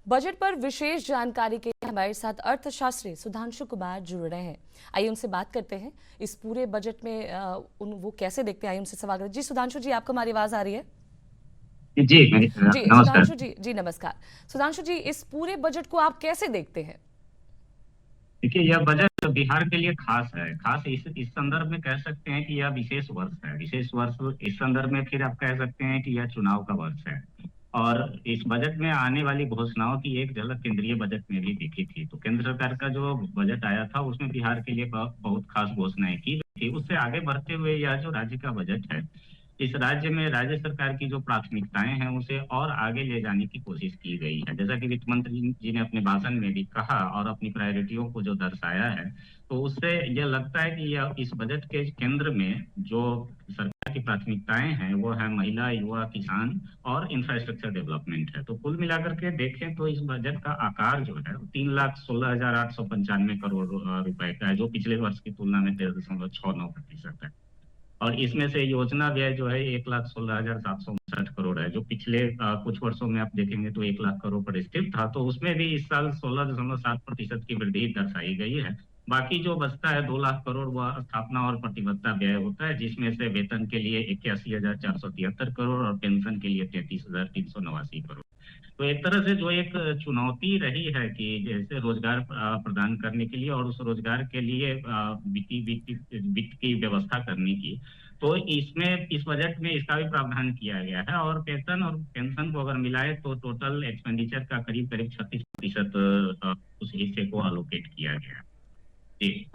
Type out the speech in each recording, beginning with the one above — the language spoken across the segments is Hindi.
बजट पर विशेष जानकारी के लिए हमारे साथ अर्थशास्त्री सुधांशु कुमार जुड़ रहे हैं। आइए उनसे बात करते हैं इस पूरे बजट में वो कैसे देखते हैं। आइए उनसे सवाल करते हैं। जी सुधांशु जी, आपको हमारी आवाज आ रही है? जी जी नमस्कार। सुधांशु जी, जी नमस्कार। सुधांशु जी, इस पूरे बजट को आप कैसे देखते हैं? देखिए, यह बजट बिहार के लिए खास है। खास इस संदर्भ में कह सकते हैं कि यह विशेष वर्ष है। विशेष वर्ष इस संदर्भ में फिर आप कह सकते हैं कि यह चुनाव का वर्ष है। और इस बजट में आने वाली घोषणाओं की एक झलक केंद्रीय बजट में भी दिखी थी। तो केंद्र सरकार का जो बजट आया था उसमें बिहार के लिए बहुत खास घोषणाएं की गई थी। उससे आगे बढ़ते हुए यह जो राज्य का बजट है, इस राज्य में राज्य सरकार की जो प्राथमिकताएं हैं उसे और आगे ले जाने की कोशिश की गई है। जैसा कि वित्त मंत्री जी ने अपने भाषण में भी कहा और अपनी प्रायोरिटियों को जो दर्शाया है, तो उससे यह लगता है कि यह इस बजट के केंद्र में जो सरकार की प्राथमिकताएं हैं वो है महिला, युवा, किसान और इंफ्रास्ट्रक्चर डेवलपमेंट है। तो कुल मिलाकर के देखें तो इस बजट का आकार जो है 3,16,895 करोड़ रुपए का है, जो पिछले वर्ष की तुलना में 13.69% है। और इसमें से योजना व्यय जो है 1,16,759 करोड़ है, जो पिछले कुछ वर्षों में आप देखेंगे तो 1 लाख करोड़ पर स्थिर था। तो उसमें भी इस साल 16.7% की वृद्धि दर्शाई गई है। बाकी जो बचता है 2 लाख करोड़ वह स्थापना और प्रतिबद्धता व्यय होता है, जिसमें से वेतन के लिए 81,473 करोड़ और पेंशन के लिए 33,389 करोड़। तो एक तरह से जो एक चुनौती रही है कि जैसे रोजगार प्रदान करने के लिए और उस रोजगार के लिए वित्त की व्यवस्था करने की, तो इसमें इस बजट में इसका भी प्रावधान किया गया है। और वेतन और पेंशन को अगर मिलाए तो टोटल एक्सपेंडिचर का करीब करीब 36% उस हिस्से को अलोकेट किया गया है। जी।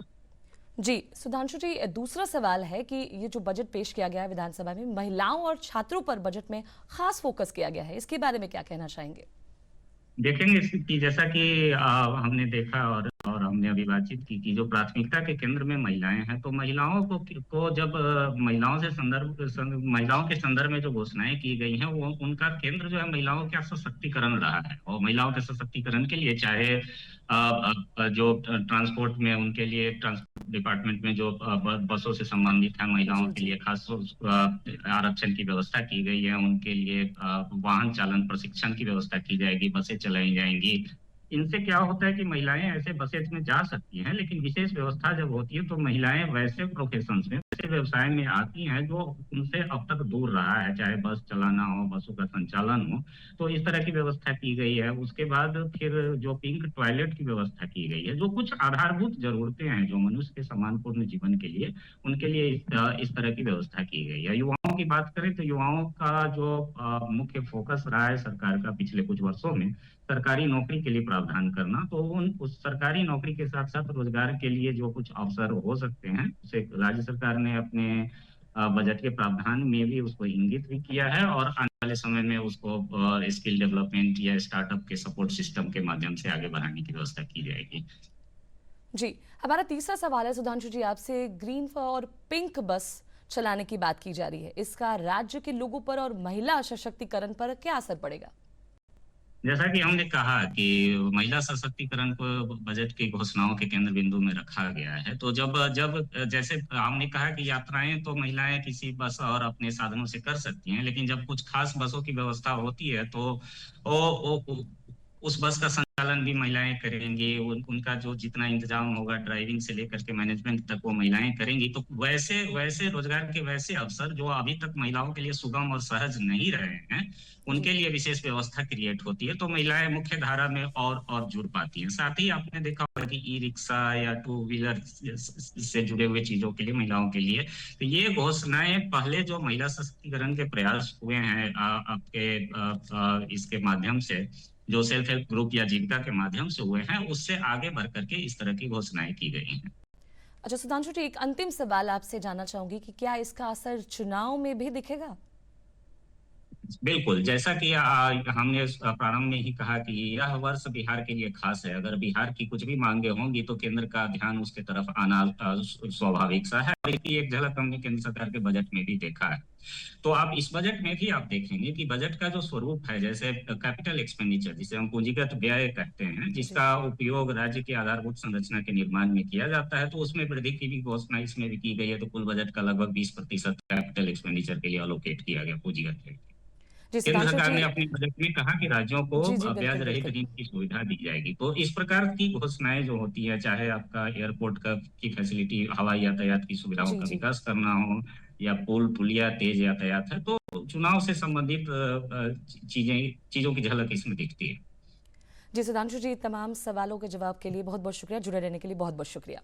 जी सुधांशु जी, दूसरा सवाल है कि ये जो बजट पेश किया गया है विधानसभा में, महिलाओं और छात्रों पर बजट में खास फोकस किया गया है, इसके बारे में क्या कहना चाहेंगे? देखेंगे कि जैसा कि हमने देखा और हमने अभी बातचीत की कि जो प्राथमिकता के केंद्र में महिलाएं हैं, तो महिलाओं को जब महिलाओं के संदर्भ में जो घोषणाएं की गई हैं वो उनका केंद्र जो है महिलाओं का सशक्तिकरण रहा है। और महिलाओं के सशक्तिकरण के लिए चाहे जो ट्रांसपोर्ट में उनके लिए ट्रांसपोर्ट डिपार्टमेंट में जो बसों से संबंधित है, महिलाओं जी के जी। लिए खास आरक्षण की व्यवस्था की गई है। उनके लिए वाहन चालन प्रशिक्षण की व्यवस्था की जाएगी, बसें चलाई जाएंगी। इनसे क्या होता है कि महिलाएं ऐसे बसेज में जा सकती हैं, लेकिन विशेष व्यवस्था जब होती है तो महिलाएं वैसे प्रोफेशंस में, वैसे व्यवसाय में आती हैं जो उनसे अब तक दूर रहा है, चाहे बस चलाना हो, बसों का संचालन हो। तो इस तरह की व्यवस्था की गई है। उसके बाद फिर जो पिंक टॉयलेट की व्यवस्था की गई है, जो कुछ आधारभूत जरूरतें हैं जो मनुष्य के सम्मानपूर्ण जीवन के लिए, उनके लिए इस तरह की व्यवस्था की गई है। युवाओं की बात करें तो युवाओं का जो मुख्य फोकस रहा है सरकार का पिछले कुछ वर्षों में, सरकारी नौकरी के लिए प्रावधान करना। तो उस सरकारी नौकरी के साथ साथ रोजगार के लिए जो कुछ अवसर हो सकते हैं उसे राज्य सरकार ने अपने बजट के प्रावधान में भी उसको इंगित भी किया है। और आने वाले समय में उसको स्किल डेवलपमेंट या स्टार्टअप के सपोर्ट सिस्टम के माध्यम से आगे बढ़ाने की व्यवस्था की जाएगी। जी, हमारा तीसरा सवाल है सुधांशु जी आपसे। ग्रीन और पिंक बस चलाने की बात की जा रही है, इसका राज्य के लोगों पर और महिला सशक्तिकरण पर क्या असर पड़ेगा? जैसा कि हमने कहा कि महिला सशक्तिकरण को बजट की घोषणाओं के केंद्र बिंदु में रखा गया है, तो जब जब जैसे हमने कहा कि यात्राएं तो महिलाएं किसी बस और अपने साधनों से कर सकती हैं, लेकिन जब कुछ खास बसों की व्यवस्था होती है तो वो उस बस का संचालन भी महिलाएं करेंगी। उनका जो जितना इंतजाम होगा ड्राइविंग से लेकर के मैनेजमेंट तक वो महिलाएं करेंगी। तो वैसे वैसे रोजगार के वैसे अवसर जो अभी तक महिलाओं के लिए सुगम और सहज नहीं रहे हैं, जी उनके लिए विशेष व्यवस्था क्रिएट होती है। तो महिलाएं मुख्य धारा में और जुड़ पाती हैं। साथ ही आपने देखा होगा कि ई रिक्शा या टू व्हीलर से जुड़े हुए चीजों के लिए महिलाओं के लिए, तो ये घोषणाएं पहले जो महिला सशक्तिकरण के प्रयास हुए हैं आपके इसके माध्यम से, जो सेल्फ हेल्प ग्रुप या जीविका के माध्यम से हुए हैं, उससे आगे बढ़ करके इस तरह की घोषणाएं की गई हैं। अच्छा सुधांशु जी, एक अंतिम सवाल आपसे जानना चाहूंगी कि क्या इसका असर चुनाव में भी दिखेगा? बिल्कुल, जैसा कि हमने प्रारंभ में ही कहा कि यह वर्ष बिहार के लिए खास है। अगर बिहार की कुछ भी मांगे होंगी तो केंद्र का ध्यान उसके तरफ आना स्वाभाविक सा है। और इसकी एक झलक हमने केंद्र सरकार के बजट में भी देखा है। तो आप इस बजट में भी आप देखेंगे कि बजट का जो स्वरूप है, जैसे कैपिटल एक्सपेंडिचर जिसे हम पूंजीगत व्यय कहते हैं, जी जिसका उपयोग राज्य की आधारभूत संरचना के निर्माण में किया जाता है, तो उसमें वृद्धि की भी घोषणा इसमें भी की गई है। तो कुल बजट का लगभग 20% कैपिटल एक्सपेंडिचर के लिए अलोकेट किया गया पूंजीगत व्यय। जी केंद्र सुधांशु सरकार जी। ने अपने बजट में कहा कि राज्यों को जी जी ब्याज बिल्कुल रहित बिल्कुल। ऋण की सुविधा दी जाएगी। तो इस प्रकार की घोषणाएं जो होती है, चाहे आपका एयरपोर्ट का की फैसिलिटी, हवाई यातायात की सुविधाओं जी का जी। विकास करना हो, या पुल पुलिया तेज यातायात है, तो चुनाव से संबंधित चीजों की झलक इसमें दिखती है। जी सुधांशु जी, तमाम सवालों के जवाब के लिए बहुत बहुत शुक्रिया, जुड़े रहने के लिए बहुत बहुत शुक्रिया।